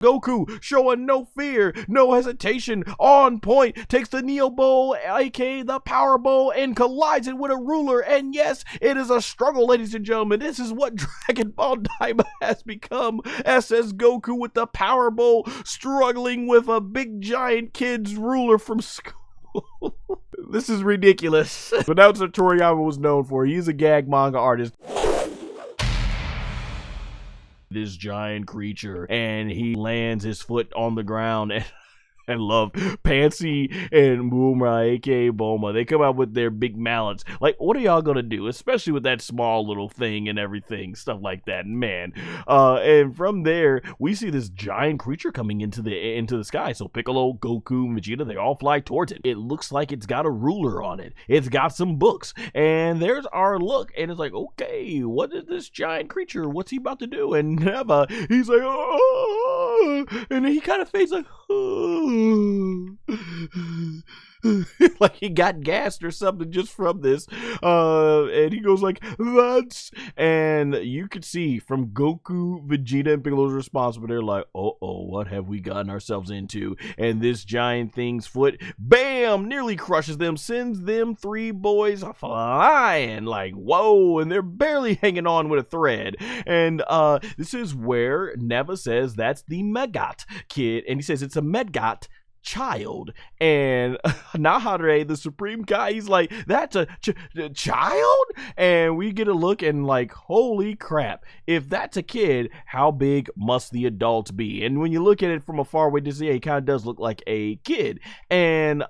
Goku, showing no fear, no hesitation, on point, takes the Neo Bowl, aka the Power Bowl, and collides it with a ruler. And yes, it is a struggle, ladies and gentlemen. This is what Dragon Ball DAIMA has become. SS Goku with the Power Bowl, struggling with a big giant kid's ruler from school. This is ridiculous. But that's what Toriyama was known for. He's a gag manga artist. This giant creature, and he lands his foot on the ground, and love Panzy and Bulma, aka Bulma. They come out with their big mallets. Like, what are y'all gonna do? Especially with that small little thing and everything, stuff like that, man. And from there, we see this giant creature coming into the sky. So Piccolo, Goku, and Vegeta, they all fly towards it. It looks like it's got a ruler on it. It's got some books, and there's our look. And it's like, okay, what is this giant creature? What's he about to do? And Neva, he's like, oh, and he kind of fades like, oh. Like he got gassed or something just from this, and he goes like, that's, and you could see from Goku, Vegeta, and Piccolo's response, but they're like, oh, what have we gotten ourselves into? And this giant thing's foot, bam, nearly crushes them, sends them three boys flying, like, whoa, and they're barely hanging on with a thread. And this is where Neva says that's the Megat kid, and he says it's a Megat child, and Nahare, the supreme guy, he's like, that's a child? And we get a look and like, holy crap, if that's a kid, how big must the adults be? And when you look at it from a far away distance, yeah, it kind of does look like a kid. And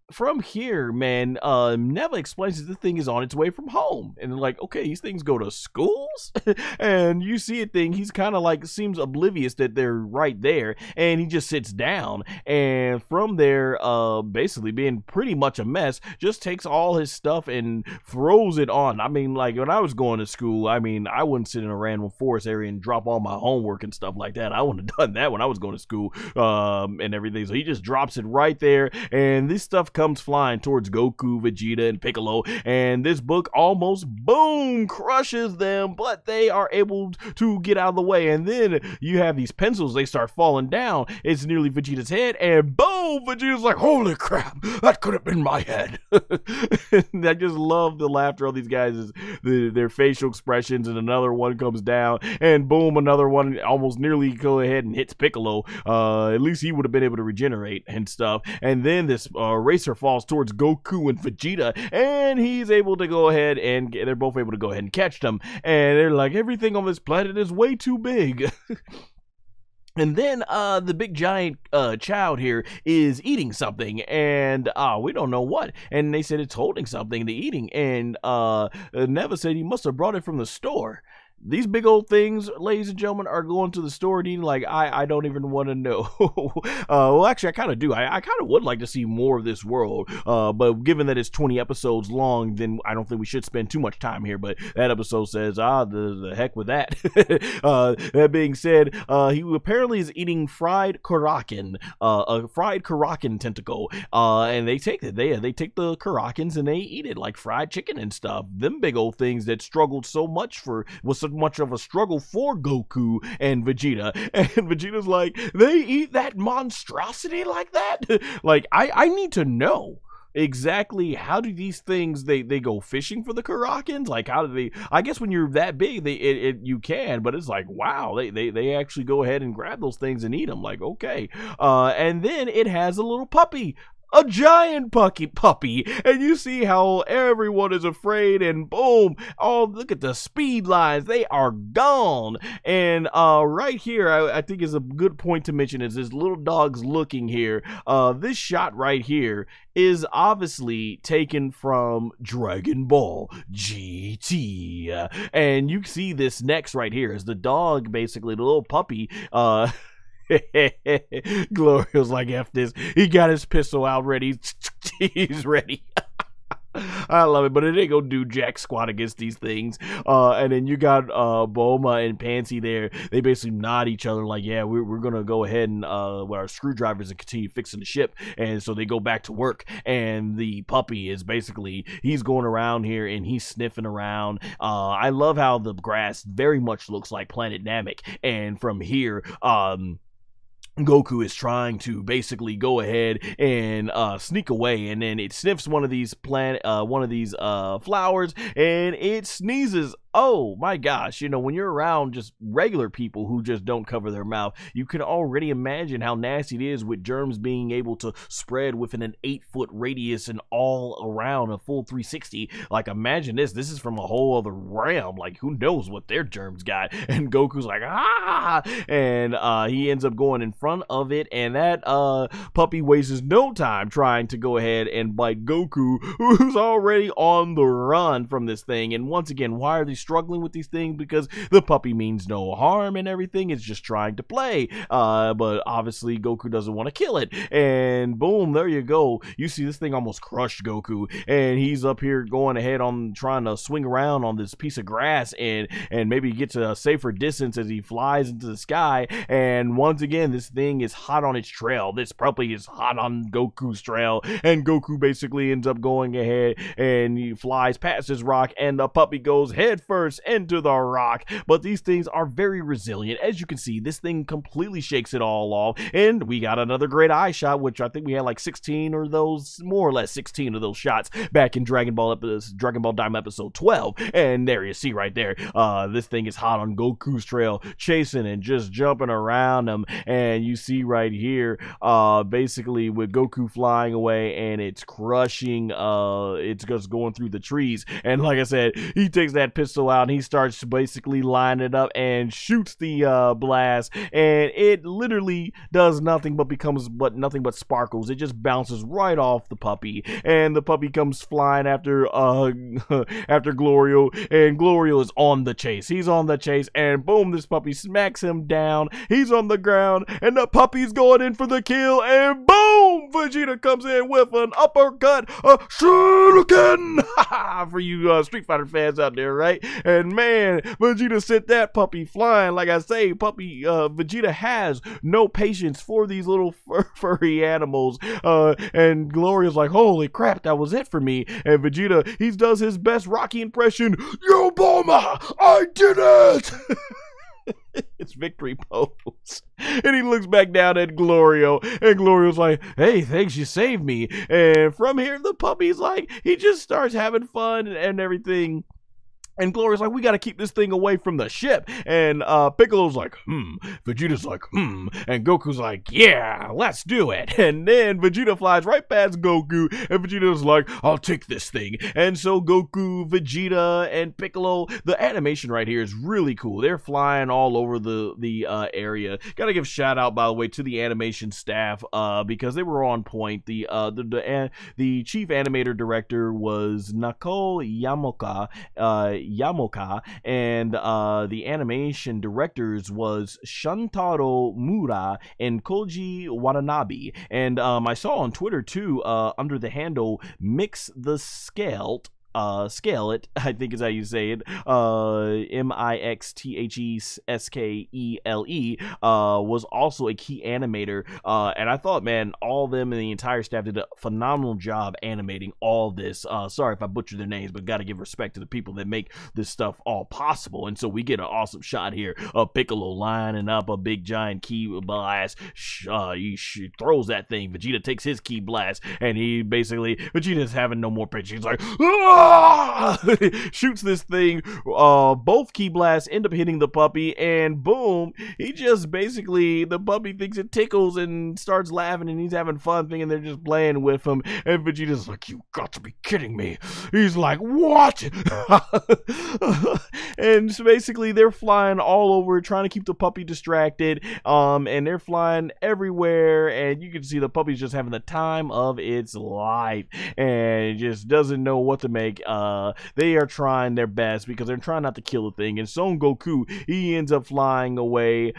from here, man, Neva explains that the thing is on its way from home. And they're like, okay, these things go to schools? And you see a thing, he's kind of like, seems oblivious that they're right there. And he just sits down. And from there, basically being pretty much a mess, just takes all his stuff and throws it on. I mean, like, when I was going to school, I mean, I wouldn't sit in a random forest area and drop all my homework and stuff like that. I wouldn't have done that when I was going to school, and everything. So he just drops it right there. And this stuff comes flying towards Goku, Vegeta, and Piccolo, and this book almost, boom, crushes them, but they are able to get out of the way. And then you have these pencils, they start falling down. It's nearly Vegeta's head, and boom, Vegeta's like, holy crap, that could have been my head. I just love the laughter of these guys, their facial expressions. And another one comes down, and boom, another one almost nearly go ahead and hits Piccolo. At least he would have been able to regenerate and stuff. And then this racer falls towards Goku and Vegeta, and he's able to go ahead, and they're both able to go ahead and catch them. And they're like, everything on this planet is way too big. And then the big giant child here is eating something, and we don't know what. And they said it's holding something to eating, and Neva said he must have brought it from the store. These big old things, ladies and gentlemen, are going to the store and eating like, I don't even want to know. Well, actually, I kind of do. I kind of would like to see more of this world. But given that it's 20 episodes long, then I don't think we should spend too much time here. But that episode says, the heck with that. That being said, he apparently is eating fried Karakin, a fried Karakin tentacle. And they take it. They take the Karakins and they eat it like fried chicken and stuff. Them big old things that struggled so much was so much of a struggle for Goku and Vegeta. And Vegeta's like, they eat that monstrosity like that? Like, I need to know exactly how do these things, they go fishing for the Karakins? Like, how do they, I guess when you're that big, you can, but it's like, wow, they actually go ahead and grab those things and eat them. Like, okay. And then it has a little puppy, a giant puppy, and you see how everyone is afraid, and boom, look at the speed lines, they are gone. And right here, I think is a good point to mention, is this little dog's looking here. This shot right here is obviously taken from Dragon Ball GT, and you see this next right here is the dog, basically the little puppy. Glorio's like, F this. He got his pistol out ready. He's ready. I love it, but it ain't gonna do jack squat against these things. And then you got Bulma and Panzy there. They basically nod each other like, yeah, we're gonna go ahead and with our screwdrivers and continue fixing the ship. And so they go back to work, and the puppy is basically, he's going around here and he's sniffing around. I love how the grass very much looks like Planet Namek, and from here Goku is trying to basically go ahead and sneak away, and then it sniffs one of these flowers, and it sneezes. Oh my gosh, you know, when you're around just regular people who just don't cover their mouth, you can already imagine how nasty it is with germs being able to spread within an 8-foot radius and all around a full 360. Like, imagine this is from a whole other realm. Like, who knows what their germs got? And Goku's like, ah, and he ends up going in front of it, and that puppy wastes no time trying to go ahead and bite Goku, who's already on the run from this thing. And once again, why are they struggling with these things? Because the puppy means no harm and everything. It's just trying to play, but obviously Goku doesn't want to kill it, and boom, there you go. You see this thing almost crushed Goku, and he's up here going ahead on trying to swing around on this piece of grass and maybe get to a safer distance as he flies into the sky. And once again, this thing is hot on its trail. This puppy is hot on Goku's trail, and Goku basically ends up going ahead and he flies past his rock, and the puppy goes head first into the rock. But these things are very resilient. As you can see, this thing completely shakes it all off, and we got another great eye shot, which I think we had like 16 or those, more or less 16 of those shots back in Dragon Ball DAIMA episode 12. And there you see right there, this thing is hot on Goku's trail, chasing and just jumping around him. And you see right here, basically with Goku flying away, and it's crushing, it's just going through the trees. And like I said, he takes that pistol out and he starts basically lining it up and shoots the blast, and it literally does nothing but nothing but sparkles. It just bounces right off the puppy, and the puppy comes flying after after Glorio, and Glorio is on the chase. He's on the chase, and boom, this puppy smacks him down. He's on the ground, and the puppy's going in for the kill, and boom, Vegeta comes in with an uppercut, a shuriken for you Street Fighter fans out there, right? And man, Vegeta sent that puppy flying. Like I say, Vegeta has no patience for these little furry animals, and Gloria's like, holy crap, that was it for me. And Vegeta, he does his best Rocky impression, yo Bulma, I did it! It's victory pose. And he looks back down at Glorio, and Glorio's like, hey, thanks, you saved me. And from here, the puppy's like, he just starts having fun and everything. And Gloria's like, we gotta keep this thing away from the ship. And Piccolo's like, Vegeta's like, and Goku's like, yeah, let's do it. And then Vegeta flies right past Goku, and Vegeta's like, I'll take this thing. And so Goku, Vegeta, and Piccolo, the animation right here is really cool. They're flying all over the area. Gotta give shout out, by the way, to the animation staff, because they were on point. The chief animator director was Nako Yamoka, and the animation directors was Shantaro Mura and Koji Watanabe. And I saw on Twitter too, under the handle Mix the Scaled, Scale It, I think is how you say it, Mixtheskele, was also a key animator, and I thought, man, all of them and the entire staff did a phenomenal job animating all this. Sorry if I butchered their names, but gotta give respect to the people that make this stuff all possible. And so we get an awesome shot here of Piccolo lining up a big giant ki blast. He throws that thing. Vegeta takes his ki blast, and Vegeta's having no more patience. He's like, ah! Shoots this thing. Both ki blasts end up hitting the puppy, and boom, he just basically, the puppy thinks it tickles and starts laughing, and he's having fun thinking they're just playing with him. And Vegeta's like, you got to be kidding me. He's like, what? And so basically they're flying all over trying to keep the puppy distracted, and they're flying everywhere, and you can see the puppy's just having the time of its life and just doesn't know what to make. They are trying their best because they're trying not to kill the thing. And Son Goku, he ends up flying away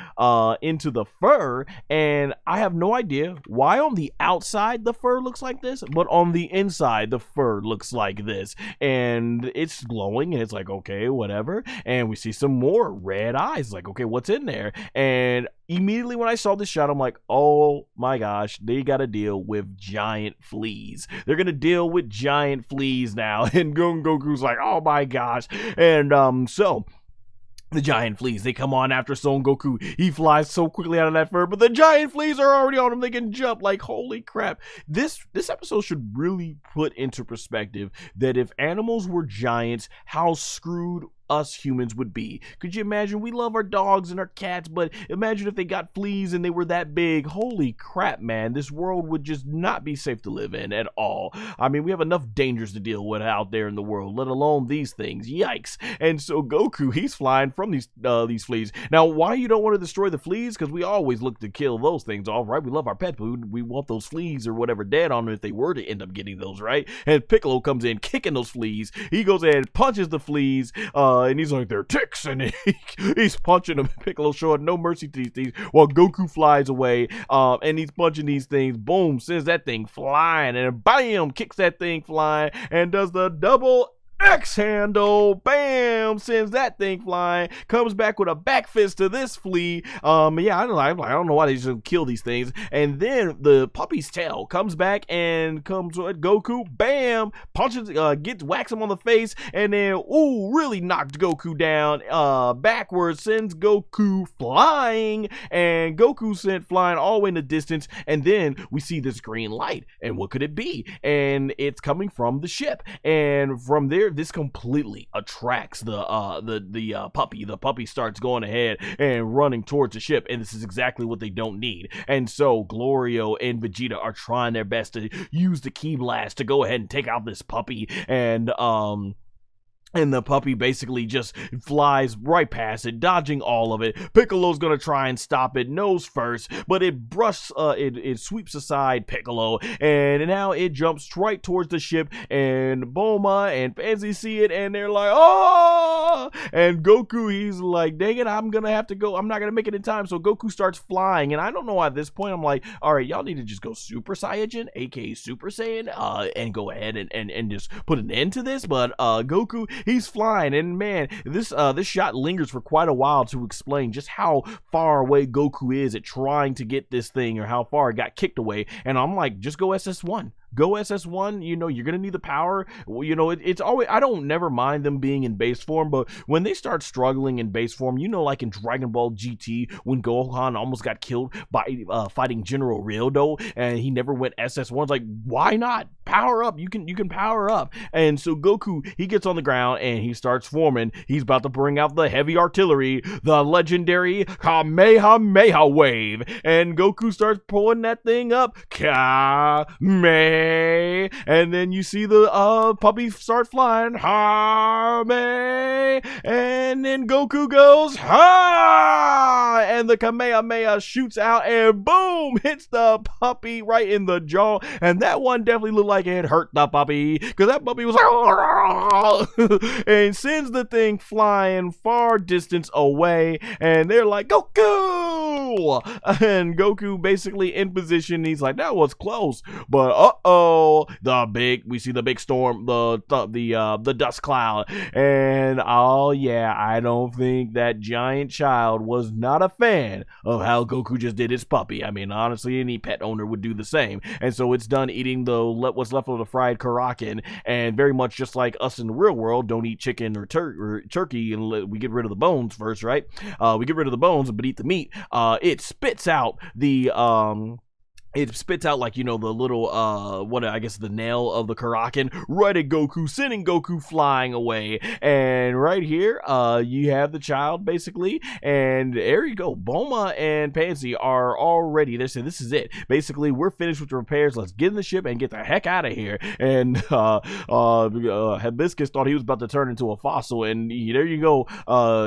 into the fur, and I have no idea why on the outside the fur looks like this, but on the inside the fur looks like this, and it's glowing, and it's like, okay, whatever. And we see some more red eyes, like, okay, what's in there? And immediately when I saw this shot, I'm like, oh my gosh, they gotta deal with giant fleas. They're gonna deal with giant fleas now. And Goku's like, oh my gosh. And so The giant fleas, they come on after Son Goku. He flies so quickly out of that fur, but the giant fleas are already on him. They can jump like holy crap. This episode should really put into perspective that if animals were giants, how screwed us humans would be. Could you imagine? We love our dogs and our cats, but imagine if they got fleas and they were that big. Holy crap, man. This world would just not be safe to live in at all. I mean, we have enough dangers to deal with out there in the world, let alone these things. Yikes. And so Goku, he's flying from these fleas. Now, why you don't want to destroy the fleas? Because we always look to kill those things off, right? We love our pet food. We want those fleas or whatever dead on them if they were to end up getting those, right? And Piccolo comes in kicking those fleas. He goes in and punches the fleas, and he's like, they're ticks, and he's punching them. Piccolo showing no mercy to these things while Goku flies away, and he's punching these things. Boom, sends that thing flying, and bam, kicks that thing flying, and does the double X handle, bam, sends that thing flying, comes back with a back fist to this flea. Yeah, I don't know why they just kill these things. And then the puppy's tail comes back and comes with Goku, bam, punches, whacks him on the face, and then, ooh, really knocked Goku down, backwards, sends Goku flying, and Goku sent flying all the way in the distance, and then we see this green light, and what could it be? And it's coming from the ship, and from there, this completely attracts the puppy. The puppy starts going ahead and running towards the ship, and this is exactly what they don't need. And so Glorio and Vegeta are trying their best to use the ki blast to go ahead and take out this puppy, and the puppy basically just flies right past it, dodging all of it. Piccolo's gonna try and stop it nose first, but it it sweeps aside Piccolo, and now it jumps right towards the ship, and Bulma and Panzy see it, and they're like, oh! And Goku, he's like, dang it, I'm gonna have to go. I'm not gonna make it in time. So Goku starts flying, and I don't know why at this point I'm like, all right, y'all need to just go Super Saiyajin, aka Super Saiyan, and go ahead and just put an end to this. But Goku, he's flying, and man, this shot lingers for quite a while to explain just how far away Goku is at trying to get this thing, or how far it got kicked away. And I'm like, just go SS1. Go SS1, you know, you're gonna need the power. You know, it's always, I don't never mind them being in base form, but when they start struggling in base form, you know, like in Dragon Ball GT, when Gohan almost got killed by fighting General Ryodo, and he never went SS1. It's like, why not? Power up. You can power up. And so Goku, he gets on the ground and he starts forming. He's about to bring out the heavy artillery, the legendary Kamehameha wave, and Goku starts pulling that thing up. Kamehameha. And then you see the puppy start flying, and then Goku goes, ha! And the Kamehameha shoots out and boom, hits the puppy right in the jaw. And that one definitely looked like it hurt the puppy, because that puppy was like, and sends the thing flying far distance away. And they're like, Goku! And Goku basically in position. He's like, that was close, but we see the big storm, the dust cloud, and oh yeah, I don't think that giant child was not a fan of how Goku just did his puppy. I mean, honestly, any pet owner would do the same. And so it's done eating what's left of the fried Karakin, and very much just like us in the real world, don't eat chicken or turkey, and we get rid of the bones first, right? We get rid of the bones but eat the meat. It spits out like, you know, the little, the nail of the Karakin right at Goku, sending Goku flying away. And right here, you have the child, basically. And there you go. Bulma and Panzy are already, they said, this is it. Basically, we're finished with the repairs. Let's get in the ship and get the heck out of here. And Hibiscus thought he was about to turn into a fossil. And there you go.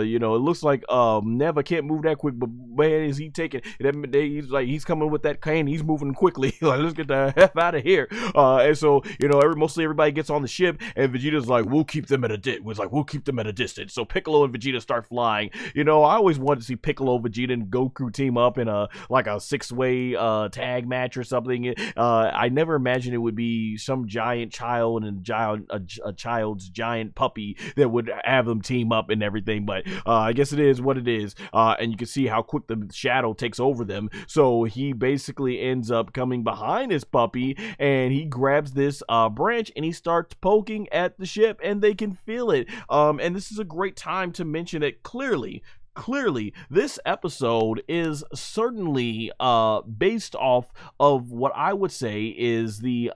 You know, it looks like Neva can't move that quick, but man, is he taking, he's coming with that cane. He's moving quickly. Like, let's get the F out of here. And so, you know, mostly everybody gets on the ship, and Vegeta's like, we'll keep them at a distance. So Piccolo and Vegeta start flying. You know, I always wanted to see Piccolo, Vegeta, and Goku team up in a six-way tag match or something. I never imagined it would be some giant child and a child's giant puppy that would have them team up and everything, but I guess it is what it is. And you can see how quick the shadow takes over them. So he basically ends ends up coming behind his puppy, and he grabs this branch and he starts poking at the ship, and they can feel it. And this is a great time to mention it clearly. This episode is certainly based off of what I would say is the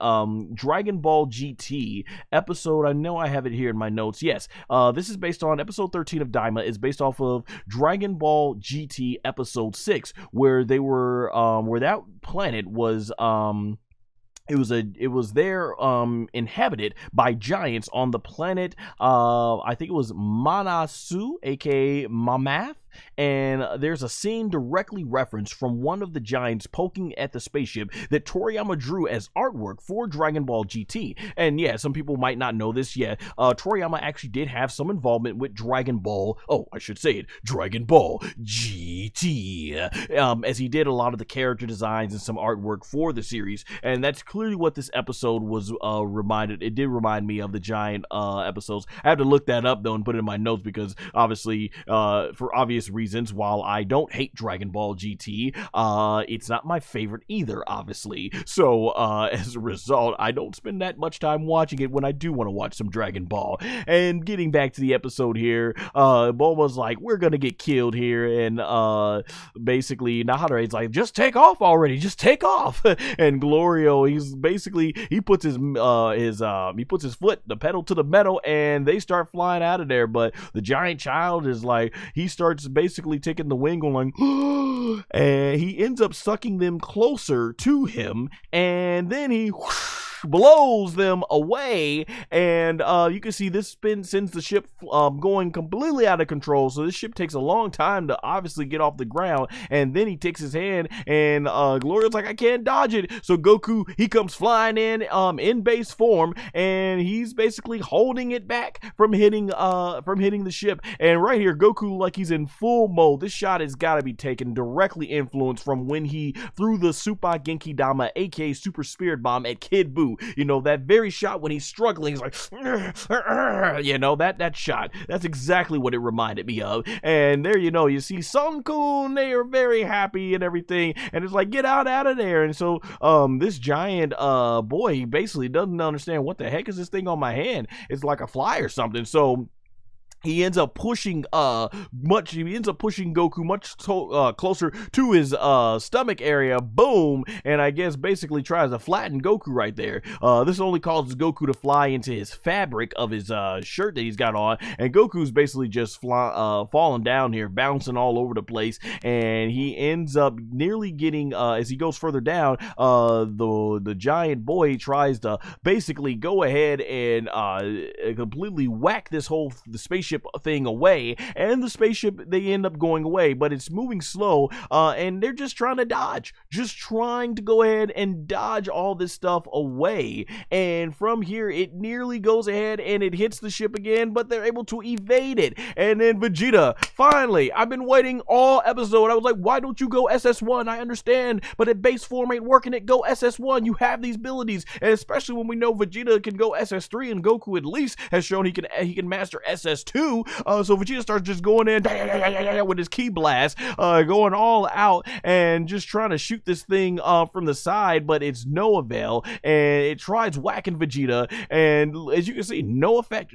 Dragon Ball GT episode. I know I have it here in my notes. Yes, this is based on episode 13 of Daima. Is based off of Dragon Ball GT episode 6, where they were where that planet was it was there inhabited by giants on the planet I think it was Manasu, aka Mamath. And there's a scene directly referenced from one of the giants poking at the spaceship that Toriyama drew as artwork for Dragon Ball GT. And yeah, some people might not know this yet. Toriyama actually did have some involvement with Dragon Ball, Dragon Ball GT, as he did a lot of the character designs and some artwork for the series. And that's clearly what this episode was reminded. It did remind me of the giant episodes. I have to look that up though and put it in my notes, because obviously for obvious reasons, while I don't hate Dragon Ball GT, it's not my favorite either, obviously. So as a result, I don't spend that much time watching it when I do want to watch some Dragon Ball. And getting back to the episode here, Bulma's like, we're gonna get killed here, and basically Nahare's like, just take off already, just take off. And Glorio, he puts his foot, the pedal to the metal, and they start flying out of there. But the giant child is like, he starts basically taking the wing, going like, and he ends up sucking them closer to him, and then he blows them away. And you can see this spin sends the ship going completely out of control. So this ship takes a long time to obviously get off the ground, and then he takes his hand, and Glorio's like, I can't dodge it. So Goku, he comes flying in base form, and he's basically holding it back from hitting the ship. And right here, Goku, like he's in full mode. This shot has got to be taken directly influenced from when he threw the Super Genki Dama, aka Super Spirit Bomb, at Kid Buu. You know, that very shot when he's struggling, he's like, you know, that shot. That's exactly what it reminded me of. And there, you know, you see Sun-kun, they are very happy and everything, and it's like, get out of there. And so this giant boy, he basically doesn't understand, what the heck is this thing on my hand? It's like a fly or something. So he ends up pushing Goku much closer to his stomach area. Boom. And I guess basically tries to flatten Goku right there. This only causes Goku to fly into his fabric of his shirt that he's got on, and Goku's basically just falling down here, bouncing all over the place. And he ends up nearly getting, as he goes further down, the giant boy tries to basically go ahead and completely whack the spaceship thing away, and the spaceship, they end up going away, but it's moving slow, and they're just trying to go ahead and dodge all this stuff away. And from here, it nearly goes ahead and it hits the ship again, but they're able to evade it. And then Vegeta, finally, I've been waiting all episode. I was like, why don't you go SS1? I understand, but at base form ain't working it. Go SS1. You have these abilities, and especially when we know Vegeta can go SS3, and Goku at least has shown he can master SS2. So Vegeta starts just going in with his ki blast, going all out and just trying to shoot this thing from the side, but it's no avail, and it tries whacking Vegeta, and as you can see, no effect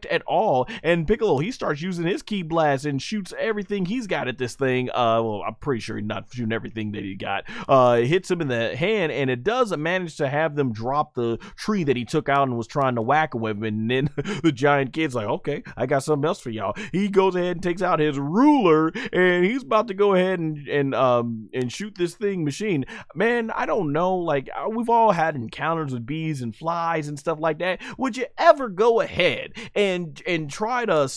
at all. And Piccolo, he starts using his ki blast and shoots everything he's got at this thing. Well, I'm pretty sure he's not shooting everything that he got. It hits him in the hand, and it does manage to have them drop the tree that he took out and was trying to whack him with. And then the giant kid's like, okay, I got something else for y'all. He goes ahead and takes out his ruler, and he's about to go ahead and shoot this thing machine. Man, I don't know, like, we've all had encounters with bees and flies and stuff like that. Would you ever go ahead and try to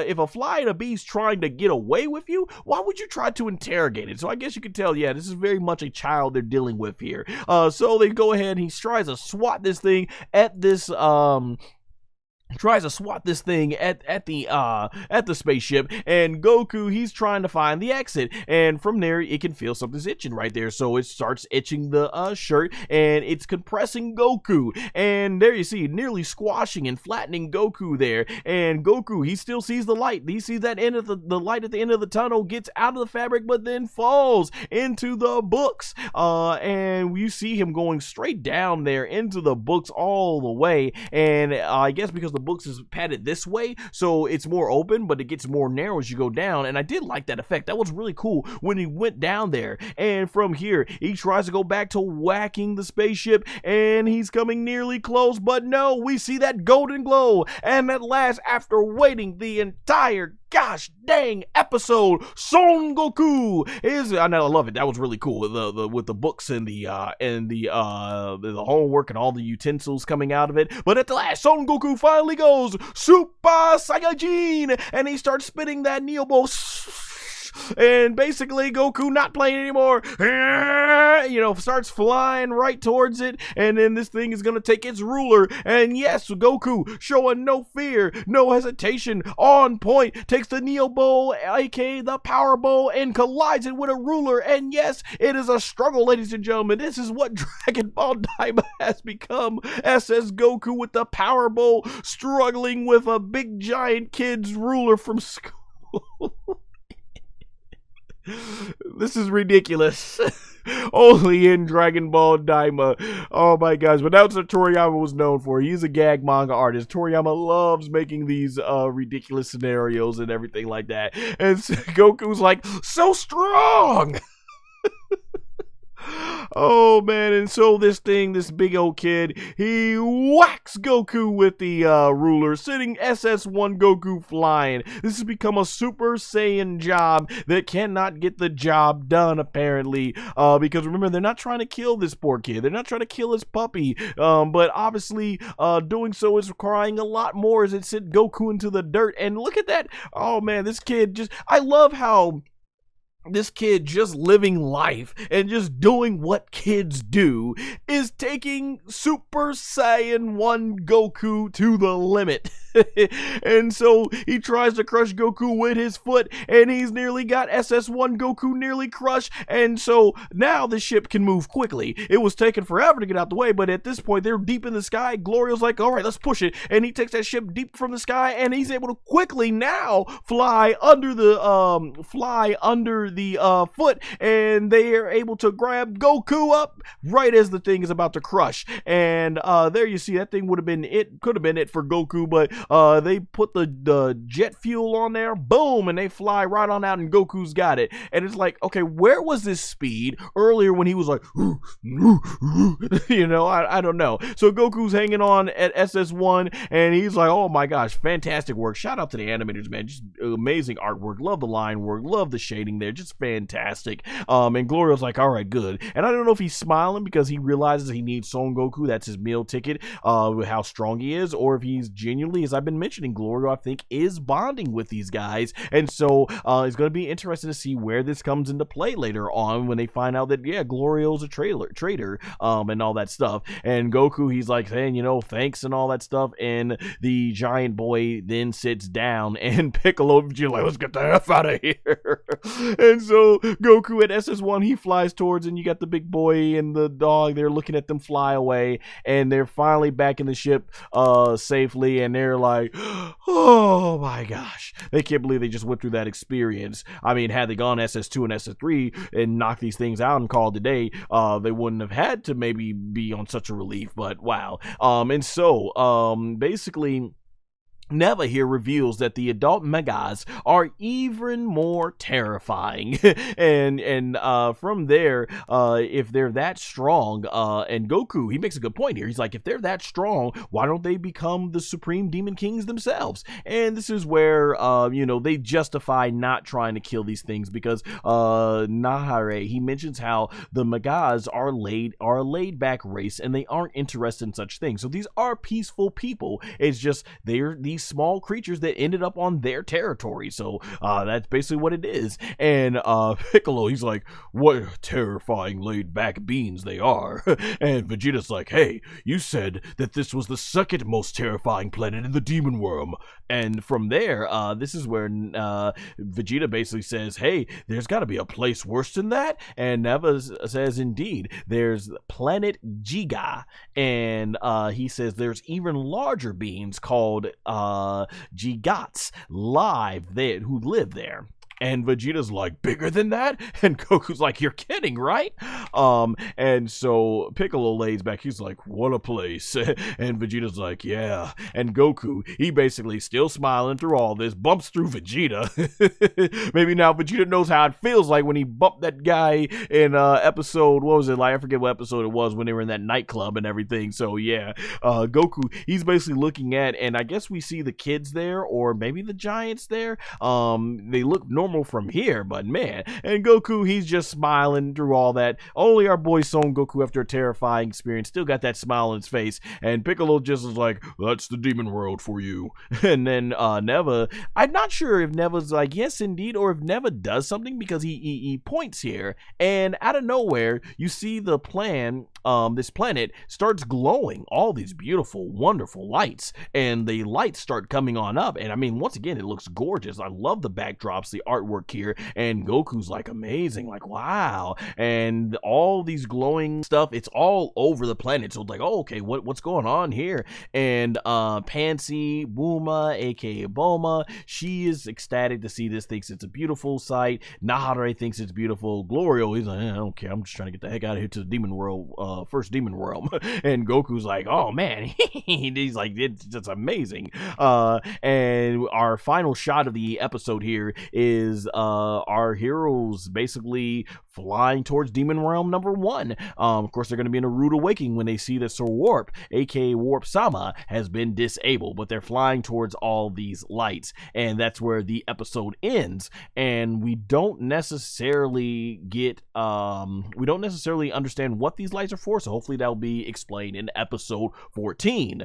if a fly and a bee's trying to get away with you, why would you try to interrogate it? So I guess you could tell, yeah, this is very much a child they're dealing with here. So they go ahead and he tries to swat this thing at this tries to swat this thing at the spaceship, and Goku, he's trying to find the exit, and from there it can feel something's itching right there, so it starts itching the shirt, and it's compressing Goku, and there you see nearly squashing and flattening Goku there. And Goku, he still sees the light, he sees that end of the light at the end of the tunnel, gets out of the fabric, but then falls into the books, and you see him going straight down there into the books all the way. And I guess because the books is padded this way, so it's more open, but it gets more narrow as you go down. And I did like that effect. That was really cool when he went down there. And from here, he tries to go back to whacking the spaceship, and he's coming nearly close, but no, we see that golden glow. And at last, after waiting the entire gosh dang episode, Son Goku is, I love it. That was really cool with the books and the homework and all the utensils coming out of it. But at the last, Son Goku finally goes Super Saiyajin, and he starts spitting that Neobo. And basically Goku not playing anymore, starts flying right towards it, and then this thing is gonna take its ruler, and yes, Goku, showing no fear, no hesitation, on point, takes the Neo Bowl, aka the Power Bowl, and collides it with a ruler. And yes, it is a struggle, ladies and gentlemen. This is what Dragon Ball DAIMA has become. SS Goku with the Power Bowl, struggling with a big giant kid's ruler from school. This is ridiculous. Only in Dragon Ball DAIMA. Oh my gosh. But that's what Toriyama was known for. He's a gag manga artist. Toriyama loves making these ridiculous scenarios and everything like that. And Goku's like, so strong! Oh man, and so this big old kid, he whacks Goku with the ruler, sending SS1 Goku flying. This has become a Super Saiyan job that cannot get the job done, apparently, because remember, they're not trying to kill this poor kid. They're not trying to kill his puppy, but obviously doing so is requiring a lot more as it sent Goku into the dirt. And look at that. Oh man, this kid just, I love how this kid just living life and just doing what kids do is taking Super Saiyan 1 Goku to the limit. And so he tries to crush Goku with his foot, and he's nearly got SS1 Goku nearly crushed. And so now the ship can move quickly. It was taking forever to get out the way, but at this point they're deep in the sky. Glorio's like, all right, let's push it, and he takes that ship deep from the sky, and he's able to quickly now fly under the foot, and they are able to grab Goku up right as the thing is about to crush. And there you see, that thing could have been it for Goku, but they put the jet fuel on there, boom, and they fly right on out, and Goku's got it. And it's like, okay, where was this speed earlier when he was like, I don't know. So Goku's hanging on at SS1, and he's like, oh my gosh, fantastic work. Shout out to the animators, man. Just amazing artwork. Love the line work. Love the shading there. Just fantastic. And Glorio's like, all right, good. And I don't know if he's smiling because he realizes he needs Son Goku. That's his meal ticket, with how strong he is, or if he's genuinely, as I've been mentioning, Glorio, I think, is bonding with these guys. And so it's going to be interesting to see where this comes into play later on when they find out that, yeah, Glorio's a traitor, and all that stuff. And Goku, he's like saying, thanks and all that stuff. And the giant boy then sits down, and Piccolo, you're like, let's get the F out of here. And so Goku at SS1, he flies towards, and you got the big boy and the dog, they're looking at them fly away, and they're finally back in the ship safely, and they're like, oh my gosh, they can't believe they just went through that experience. I mean, had they gone SS2 and SS3 and knocked these things out and called it a day, they wouldn't have had to maybe be on such a relief, but wow. And so basically, Neva here reveals that the adult Megas are even more terrifying. and from there, if they're that strong, and Goku, he makes a good point here. He's like, if they're that strong, why don't they become the Supreme Demon Kings themselves? And this is where, they justify not trying to kill these things because Nahare, he mentions how the Megas are a laid back race and they aren't interested in such things. So these are peaceful people. It's just these these small creatures that ended up on their territory. So that's basically what it is. And Piccolo, he's like, what terrifying laid back beings they are. And Vegeta's like, hey, you said that this was the second most terrifying planet in the demon world. And from there, this is where Vegeta basically says, hey, there's got to be a place worse than that. And Neva says, indeed, there's planet Giga. And he says there's even larger beings called Gigats who live there. And Vegeta's like, bigger than that? And Goku's like, you're kidding, right? And so Piccolo lays back. He's like, what a place. And Vegeta's like, yeah. And Goku, he basically still smiling through all this, bumps through Vegeta. Maybe now Vegeta knows how it feels like when he bumped that guy in episode, what was it? Like, I forget what episode it was when they were in that nightclub and everything. So yeah, Goku, he's basically looking at, and I guess we see the kids there, or maybe the giants there. They look normal from here, but man, and Goku, he's just smiling through all that. Only our boy Son Goku, after a terrifying experience, still got that smile on his face, and Piccolo just is like, that's the demon world for you. And then Neva, I'm not sure if Neva's like, yes indeed, or if Neva does something, because he points here, and out of nowhere, you see the this planet starts glowing, all these beautiful, wonderful lights, and the lights start coming on up, and I mean, once again, it looks gorgeous. I love the backdrops, the artwork here, and Goku's like, amazing, like, wow, and all these glowing stuff, it's all over the planet. So it's like, oh, okay, what's going on here? And Panzy, Bulma, aka Bulma, she is ecstatic to see this, thinks it's a beautiful sight. Nahare thinks it's beautiful. Glorio, he's like, I don't care, I'm just trying to get the heck out of here to the demon world, first demon realm. And Goku's like, oh man, he's like, it's just amazing. And our final shot of the episode here is our heroes basically flying towards Demon Realm number 1. Of course, they're going to be in a rude awakening when they see that Sir Warp, aka Warp Sama, has been disabled, but they're flying towards all these lights, and that's where the episode ends. And we don't necessarily understand what these lights are for, so hopefully that'll be explained in episode 14.